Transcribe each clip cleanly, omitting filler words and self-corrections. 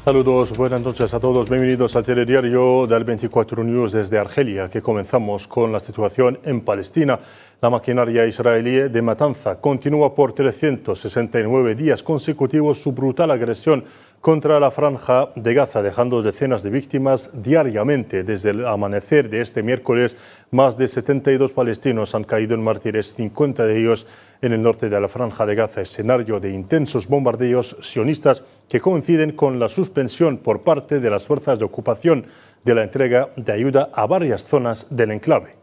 Saludos, buenas noches a todos. Bienvenidos al telediario del 24 News desde Argelia, que comenzamos con la situación en Palestina. La maquinaria israelí de matanza continúa por 369 días consecutivos su brutal agresión contra la franja de Gaza, dejando decenas de víctimas diariamente. Desde el amanecer de este miércoles, más de 72 palestinos han caído en mártires, 50 de ellos en el norte de la franja de Gaza, escenario de intensos bombardeos sionistas que coinciden con la suspensión por parte de las fuerzas de ocupación de la entrega de ayuda a varias zonas del enclave.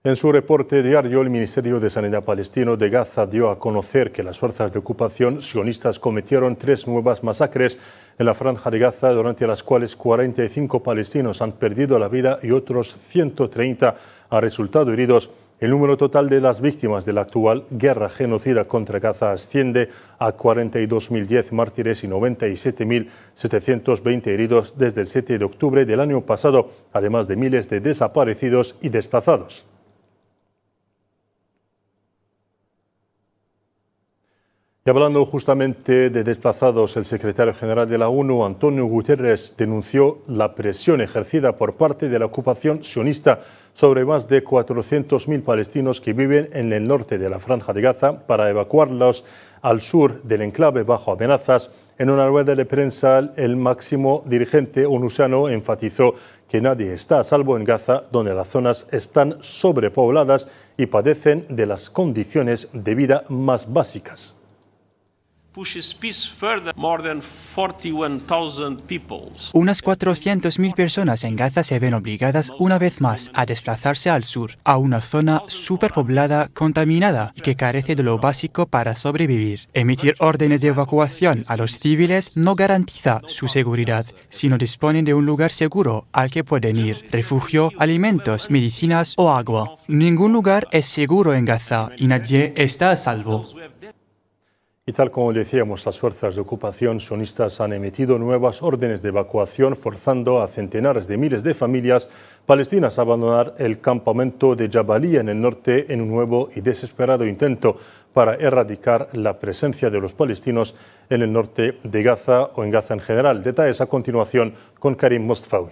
En su reporte diario, el Ministerio de Sanidad palestino de Gaza dio a conocer que las fuerzas de ocupación sionistas cometieron 3 nuevas masacres en la franja de Gaza, durante las cuales 45 palestinos han perdido la vida y otros 130 han resultado heridos. El número total de las víctimas de la actual guerra genocida contra Gaza asciende a 42.010 mártires y 97.720 heridos desde el 7 de octubre del año pasado, además de miles de desaparecidos y desplazados. Y hablando justamente de desplazados, el secretario general de la ONU, Antonio Guterres, denunció la presión ejercida por parte de la ocupación sionista sobre más de 400.000 palestinos que viven en el norte de la franja de Gaza para evacuarlos al sur del enclave bajo amenazas. En una rueda de prensa, el máximo dirigente onusiano enfatizó que nadie está a salvo en Gaza, donde las zonas están sobrepobladas y padecen de las condiciones de vida más básicas. Unas 400.000 personas en Gaza se ven obligadas una vez más a desplazarse al sur, a una zona superpoblada, contaminada y que carece de lo básico para sobrevivir. Emitir órdenes de evacuación a los civiles no garantiza su seguridad, si no disponen de un lugar seguro al que pueden ir, refugio, alimentos, medicinas o agua. Ningún lugar es seguro en Gaza y nadie está a salvo. Y tal como decíamos, las fuerzas de ocupación sionistas han emitido nuevas órdenes de evacuación, forzando a centenares de miles de familias palestinas a abandonar el campamento de Jabalía en el norte en un nuevo y desesperado intento para erradicar la presencia de los palestinos en el norte de Gaza o en Gaza en general. Detalles a continuación con Karim Mostafawi.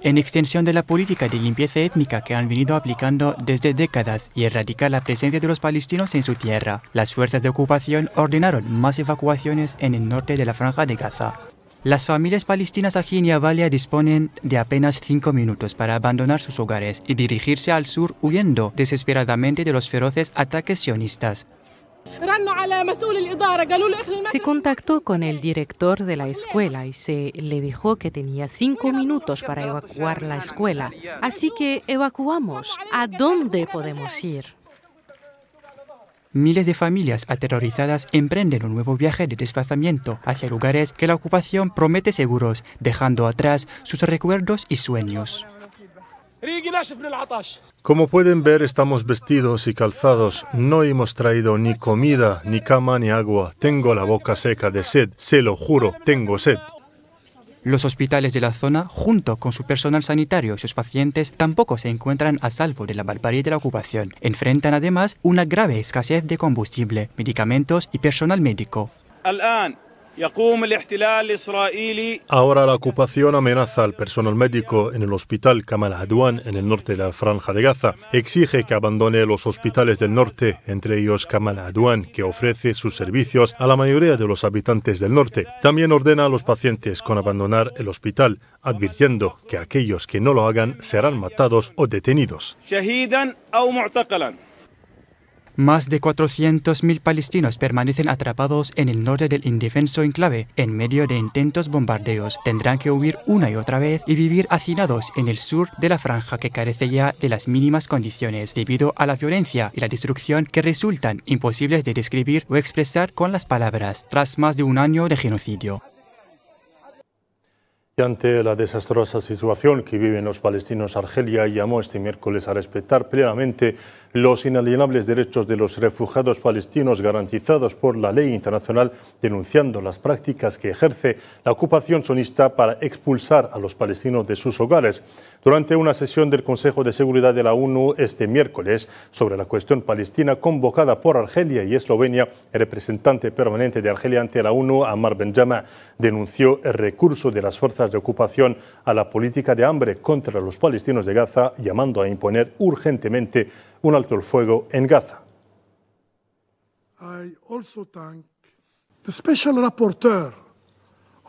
En extensión de la política de limpieza étnica que han venido aplicando desde décadas y erradicar la presencia de los palestinos en su tierra, las fuerzas de ocupación ordenaron más evacuaciones en el norte de la franja de Gaza. Las familias palestinas aquí en Jabalia disponen de apenas 5 minutos para abandonar sus hogares y dirigirse al sur, huyendo desesperadamente de los feroces ataques sionistas. Se contactó con el director de la escuela y se le dijo que tenía 5 minutos para evacuar la escuela. Así que evacuamos. ¿A dónde podemos ir? Miles de familias aterrorizadas emprenden un nuevo viaje de desplazamiento hacia lugares que la ocupación promete seguros, dejando atrás sus recuerdos y sueños. Como pueden ver, estamos vestidos y calzados. No hemos traído ni comida, ni cama, ni agua. Tengo la boca seca de sed. Se lo juro, tengo sed. Los hospitales de la zona, junto con su personal sanitario y sus pacientes, tampoco se encuentran a salvo de la barbarie de la ocupación. Enfrentan además una grave escasez de combustible, medicamentos y personal médico. Ahora la ocupación amenaza al personal médico en el hospital Kamal Adwan en el norte de la franja de Gaza. Exige que abandone los hospitales del norte, entre ellos Kamal Adwan, que ofrece sus servicios a la mayoría de los habitantes del norte. También ordena a los pacientes con abandonar el hospital, advirtiendo que aquellos que no lo hagan serán matados o detenidos. Más de 400.000 palestinos permanecen atrapados en el norte del indefenso enclave, en medio de intentos bombardeos. Tendrán que huir una y otra vez y vivir hacinados en el sur de la franja, que carece ya de las mínimas condiciones, debido a la violencia y la destrucción que resultan imposibles de describir o expresar con las palabras, tras más de un año de genocidio. Y ante la desastrosa situación que viven los palestinos, Argelia llamó este miércoles a respetar plenamente los inalienables derechos de los refugiados palestinos garantizados por la ley internacional, denunciando las prácticas que ejerce la ocupación sionista para expulsar a los palestinos de sus hogares. Durante una sesión del Consejo de Seguridad de la ONU este miércoles sobre la cuestión palestina convocada por Argelia y Eslovenia, el representante permanente de Argelia ante la ONU, Ammar Benjama, denunció el recurso de las fuerzas de ocupación a la política de hambre contra los palestinos de Gaza, llamando a imponer urgentemente un alto el fuego en Gaza. I also thank the Special Rapporteur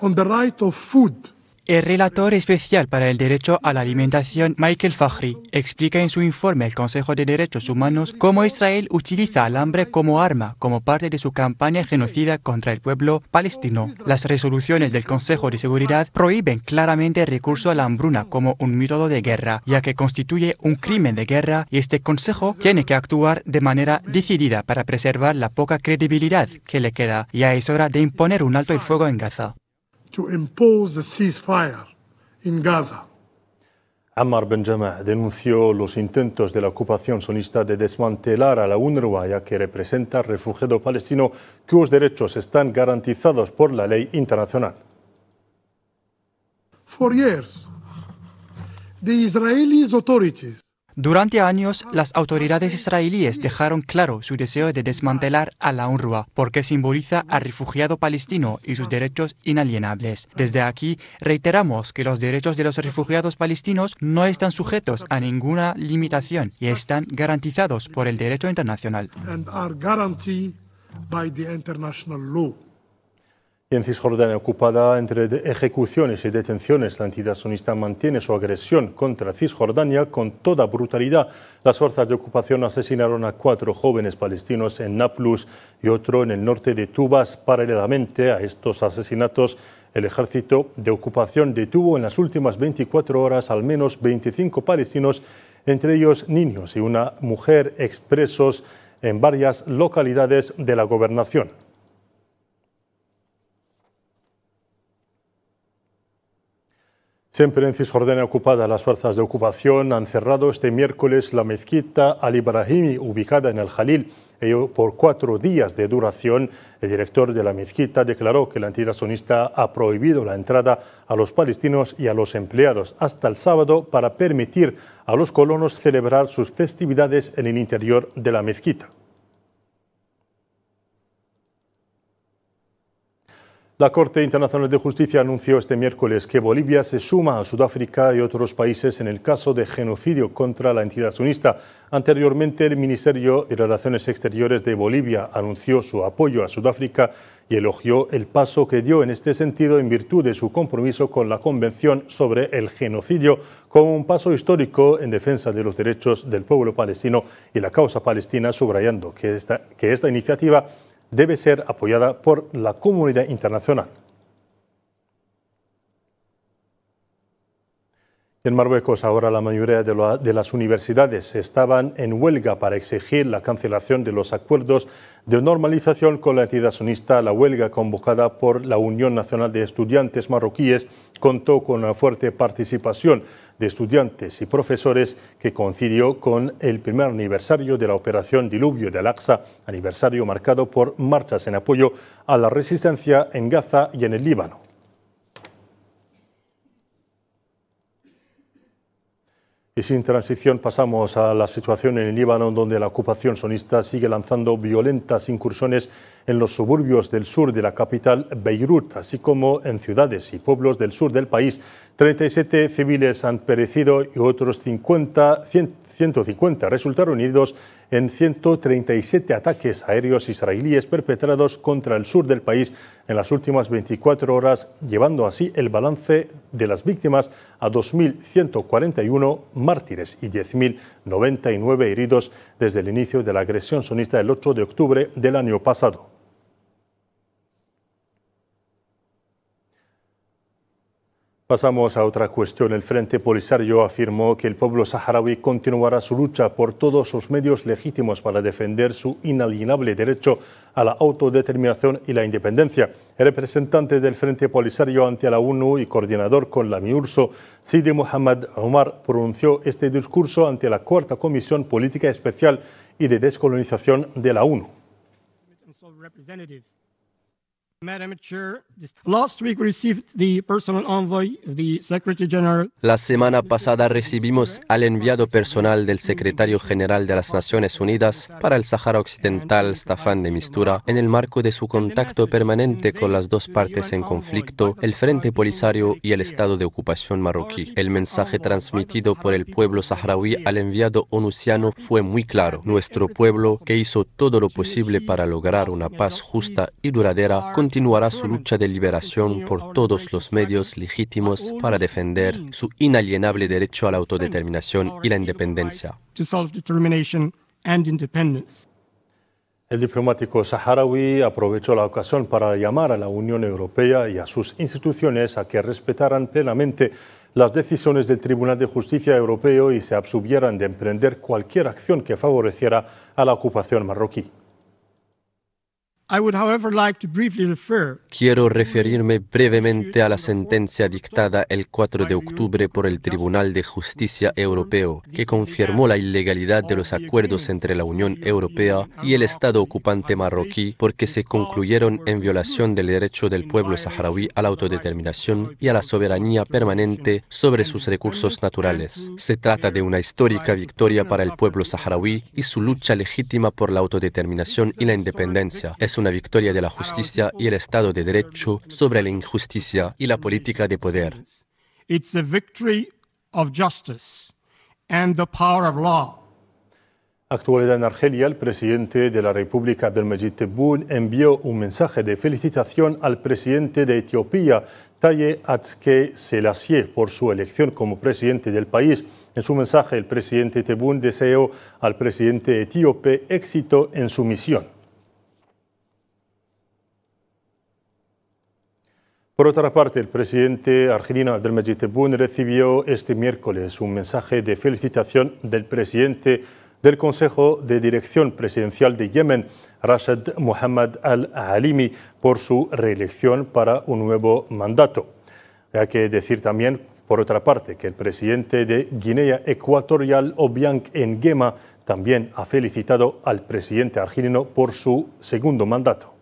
on the Right of Food. El relator especial para el derecho a la alimentación, Michael Fakhri, explica en su informe al Consejo de Derechos Humanos cómo Israel utiliza al hambre como arma, como parte de su campaña genocida contra el pueblo palestino. Las resoluciones del Consejo de Seguridad prohíben claramente el recurso a la hambruna como un método de guerra, ya que constituye un crimen de guerra, y este Consejo tiene que actuar de manera decidida para preservar la poca credibilidad que le queda. Ya es hora de imponer un alto el fuego en Gaza. To impose a ceasefire in Gaza. Ammar Benjama denunció los intentos de la ocupación sionista de desmantelar a la UNRWA, ya que representa al refugiado palestino cuyos derechos están garantizados por la ley internacional. For years, the Israeli authorities Durante años, las autoridades israelíes dejaron claro su deseo de desmantelar a la UNRWA porque simboliza al refugiado palestino y sus derechos inalienables. Desde aquí, reiteramos que los derechos de los refugiados palestinos no están sujetos a ninguna limitación y están garantizados por el derecho internacional. and are guaranteed by the international law. Y en Cisjordania ocupada, entre ejecuciones y detenciones, la entidad sionista mantiene su agresión contra Cisjordania con toda brutalidad. Las fuerzas de ocupación asesinaron a 4 jóvenes palestinos en Nablus y otro en el norte de Tubas. Paralelamente a estos asesinatos, el ejército de ocupación detuvo en las últimas 24 horas al menos 25 palestinos, entre ellos niños y una mujer, expresos en varias localidades de la gobernación. Siempre en Cisjordania ocupada, las fuerzas de ocupación han cerrado este miércoles la mezquita Al-Ibrahimi, ubicada en el Jalil. Ello por 4 días de duración. El director de la mezquita declaró que la entidad sionista ha prohibido la entrada a los palestinos y a los empleados hasta el sábado para permitir a los colonos celebrar sus festividades en el interior de la mezquita. La Corte Internacional de Justicia anunció este miércoles que Bolivia se suma a Sudáfrica y otros países en el caso de genocidio contra la entidad sionista. Anteriormente, el Ministerio de Relaciones Exteriores de Bolivia anunció su apoyo a Sudáfrica y elogió el paso que dio en este sentido en virtud de su compromiso con la Convención sobre el Genocidio, como un paso histórico en defensa de los derechos del pueblo palestino y la causa palestina, subrayando que esta iniciativa debe ser apoyada por la comunidad internacional. En Marruecos, ahora la mayoría de las universidades estaban en huelga para exigir la cancelación de los acuerdos de normalización con la entidad sionista. La huelga convocada por la Unión Nacional de Estudiantes Marroquíes contó con una fuerte participación de estudiantes y profesores que coincidió con el primer aniversario de la Operación Diluvio de Al-Aqsa, aniversario marcado por marchas en apoyo a la resistencia en Gaza y en el Líbano. Y sin transición pasamos a la situación en el Líbano, donde la ocupación sionista sigue lanzando violentas incursiones en los suburbios del sur de la capital, Beirut, así como en ciudades y pueblos del sur del país. 37 civiles han perecido y otros 150 resultaron heridos en 137 ataques aéreos israelíes perpetrados contra el sur del país en las últimas 24 horas, llevando así el balance de las víctimas a 2.141 mártires y 10.099 heridos desde el inicio de la agresión sionista el 8 de octubre del año pasado. Pasamos a otra cuestión. El Frente Polisario afirmó que el pueblo saharaui continuará su lucha por todos los medios legítimos para defender su inalienable derecho a la autodeterminación y la independencia. El representante del Frente Polisario ante la ONU y coordinador con la MINURSO, Sidi Mohamed Omar, pronunció este discurso ante la 4ª Comisión Política Especial y de Descolonización de la ONU. La semana pasada recibimos al enviado personal del secretario general de las Naciones Unidas para el Sáhara Occidental, Staffan de Mistura, en el marco de su contacto permanente con las dos partes en conflicto, el Frente Polisario y el Estado de ocupación marroquí. El mensaje transmitido por el pueblo saharaui al enviado onusiano fue muy claro. Nuestro pueblo, que hizo todo lo posible para lograr una paz justa y duradera, continuará su lucha de liberación por todos los medios legítimos para defender su inalienable derecho a la autodeterminación y la independencia. El diplomático saharaui aprovechó la ocasión para llamar a la Unión Europea y a sus instituciones a que respetaran plenamente las decisiones del Tribunal de Justicia Europeo y se abstuvieran de emprender cualquier acción que favoreciera a la ocupación marroquí. Quiero referirme brevemente a la sentencia dictada el 4 de octubre por el Tribunal de Justicia Europeo, que confirmó la ilegalidad de los acuerdos entre la Unión Europea y el Estado ocupante marroquí porque se concluyeron en violación del derecho del pueblo saharaui a la autodeterminación y a la soberanía permanente sobre sus recursos naturales. Se trata de una histórica victoria para el pueblo saharaui y su lucha legítima por la autodeterminación y la independencia. Es una victoria de la justicia y el Estado de Derecho sobre la injusticia y la política de poder. It's a victory of justice and the power of law. Actualidad en Argelia, el presidente de la República, Abdelmadjid Tebboune, envió un mensaje de felicitación al presidente de Etiopía, Taye Atske Selassie, por su elección como presidente del país. En su mensaje, el presidente Tebboune deseó al presidente etíope éxito en su misión. Por otra parte, el presidente argelino Abdelmadjid Tebboune recibió este miércoles un mensaje de felicitación del presidente del Consejo de Dirección Presidencial de Yemen, Rashid Mohammed al-Halimi, por su reelección para un nuevo mandato. Hay que decir también, por otra parte, que el presidente de Guinea Ecuatorial, Obiang Nguema, también ha felicitado al presidente argelino por su segundo mandato.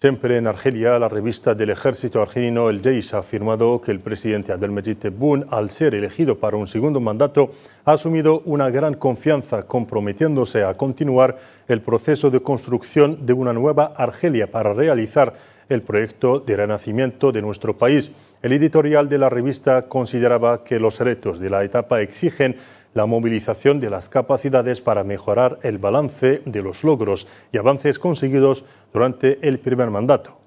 Siempre en Argelia, la revista del ejército argelino El Jeish ha afirmado que el presidente Abdelmadjid Tebboune, al ser elegido para un segundo mandato, ha asumido una gran confianza, comprometiéndose a continuar el proceso de construcción de una nueva Argelia para realizar el proyecto de renacimiento de nuestro país. El editorial de la revista consideraba que los retos de la etapa exigen la movilización de las capacidades para mejorar el balance de los logros y avances conseguidos durante el primer mandato.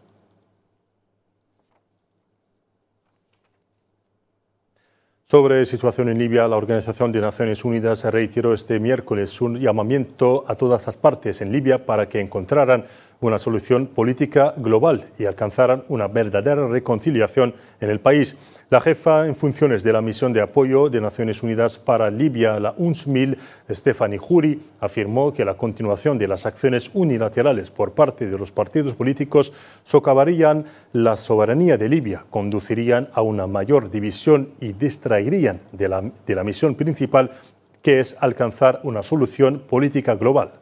Sobre la situación en Libia, la Organización de Naciones Unidas reiteró este miércoles un llamamiento a todas las partes en Libia para que encontraran una solución política global y alcanzaran una verdadera reconciliación en el país. La jefa en funciones de la misión de apoyo de Naciones Unidas para Libia, la UNSMIL, Stephanie Juri, afirmó que la continuación de las acciones unilaterales por parte de los partidos políticos socavarían la soberanía de Libia, conducirían a una mayor división y distraerían de la misión principal, que es alcanzar una solución política global.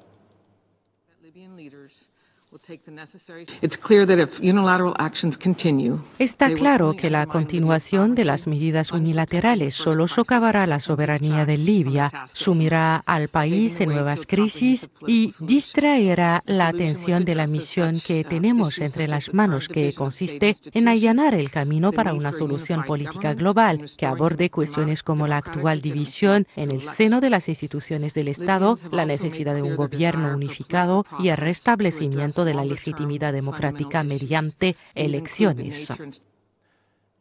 Está claro que la continuación de las medidas unilaterales solo socavará la soberanía de Libia, sumirá al país en nuevas crisis y distraerá la atención de la misión que tenemos entre las manos, que consiste en allanar el camino para una solución política global que aborde cuestiones como la actual división en el seno de las instituciones del Estado, la necesidad de un gobierno unificado y el restablecimiento de la legitimidad democrática mediante elecciones.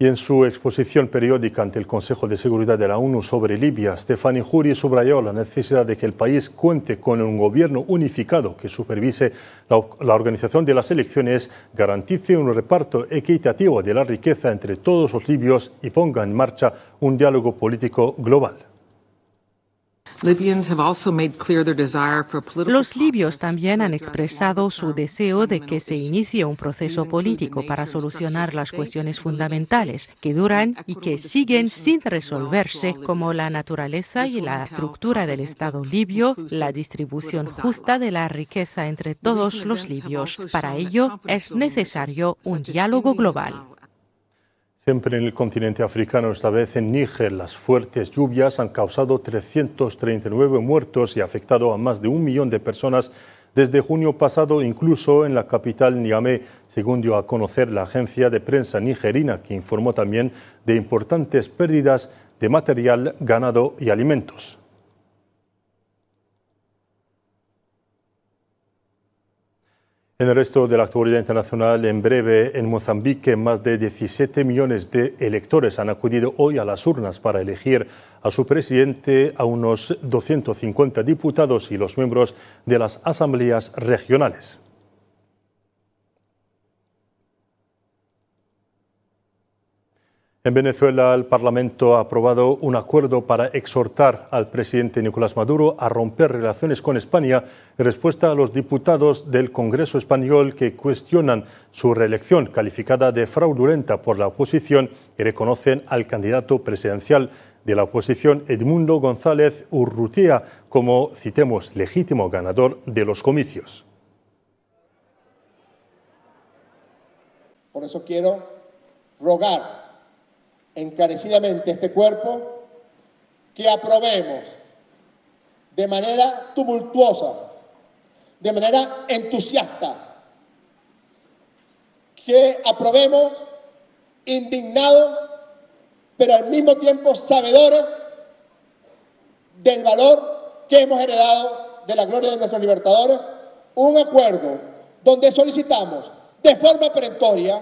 Y en su exposición periódica ante el Consejo de Seguridad de la ONU sobre Libia, Stephanie Juri subrayó la necesidad de que el país cuente con un gobierno unificado que supervise la organización de las elecciones, garantice un reparto equitativo de la riqueza entre todos los libios y ponga en marcha un diálogo político global. Los libios también han expresado su deseo de que se inicie un proceso político para solucionar las cuestiones fundamentales que duran y que siguen sin resolverse, como la naturaleza y la estructura del Estado libio, la distribución justa de la riqueza entre todos los libios. Para ello es necesario un diálogo global. Siempre en el continente africano, esta vez en Níger, las fuertes lluvias han causado 339 muertos y afectado a más de 1 millón de personas desde junio pasado, incluso en la capital Niamey, según dio a conocer la agencia de prensa nigerina, que informó también de importantes pérdidas de material, ganado y alimentos. En el resto de la actualidad internacional, en breve, en Mozambique, más de 17 millones de electores han acudido hoy a las urnas para elegir a su presidente, a unos 250 diputados y los miembros de las asambleas regionales. En Venezuela, el Parlamento ha aprobado un acuerdo para exhortar al presidente Nicolás Maduro a romper relaciones con España en respuesta a los diputados del Congreso español que cuestionan su reelección calificada de fraudulenta por la oposición y reconocen al candidato presidencial de la oposición, Edmundo González Urrutia, como, citemos, legítimo ganador de los comicios. Por eso quiero rogar encarecidamente este cuerpo que aprobemos de manera tumultuosa, de manera entusiasta, que aprobemos indignados, pero al mismo tiempo sabedores del valor que hemos heredado de la gloria de nuestros libertadores, un acuerdo donde solicitamos de forma perentoria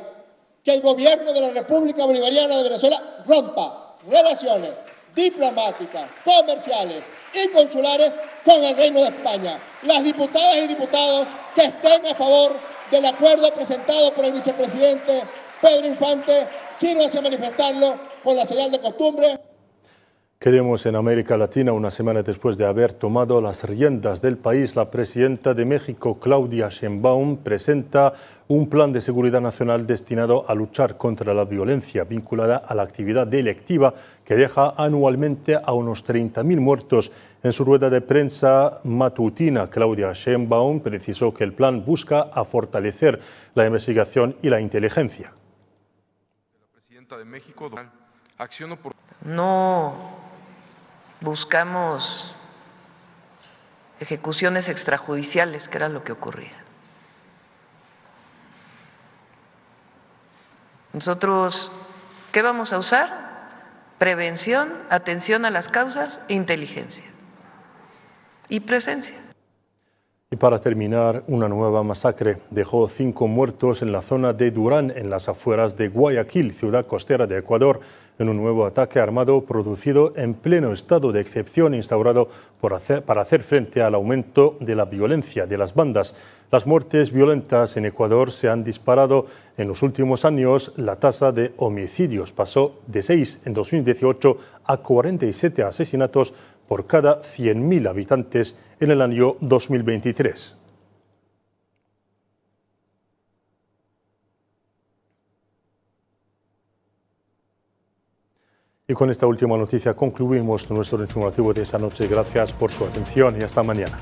que el gobierno de la República Bolivariana de Venezuela rompa relaciones diplomáticas, comerciales y consulares con el Reino de España. Las diputadas y diputados que estén a favor del acuerdo presentado por el vicepresidente Pedro Infante, sírvanse a manifestarlo con la señal de costumbre. Quedemos en América Latina. Una semana después de haber tomado las riendas del país, la presidenta de México, Claudia Sheinbaum, presenta un plan de seguridad nacional destinado a luchar contra la violencia vinculada a la actividad delictiva que deja anualmente a unos 30.000 muertos. En su rueda de prensa matutina, Claudia Sheinbaum precisó que el plan busca a fortalecer la investigación y la inteligencia. La presidenta de México accionó por... No buscamos ejecuciones extrajudiciales, que era lo que ocurría. Nosotros, ¿qué vamos a usar? Prevención, atención a las causas, inteligencia y presencia. Y para terminar, una nueva masacre dejó 5 muertos en la zona de Durán, en las afueras de Guayaquil, ciudad costera de Ecuador, en un nuevo ataque armado producido en pleno estado de excepción instaurado para hacer frente al aumento de la violencia de las bandas. Las muertes violentas en Ecuador se han disparado en los últimos años. La tasa de homicidios pasó de 6 en 2018 a 47 asesinatos por cada 100.000 habitantes en el año 2023. Y con esta última noticia concluimos nuestro informativo de esta noche. Gracias por su atención y hasta mañana.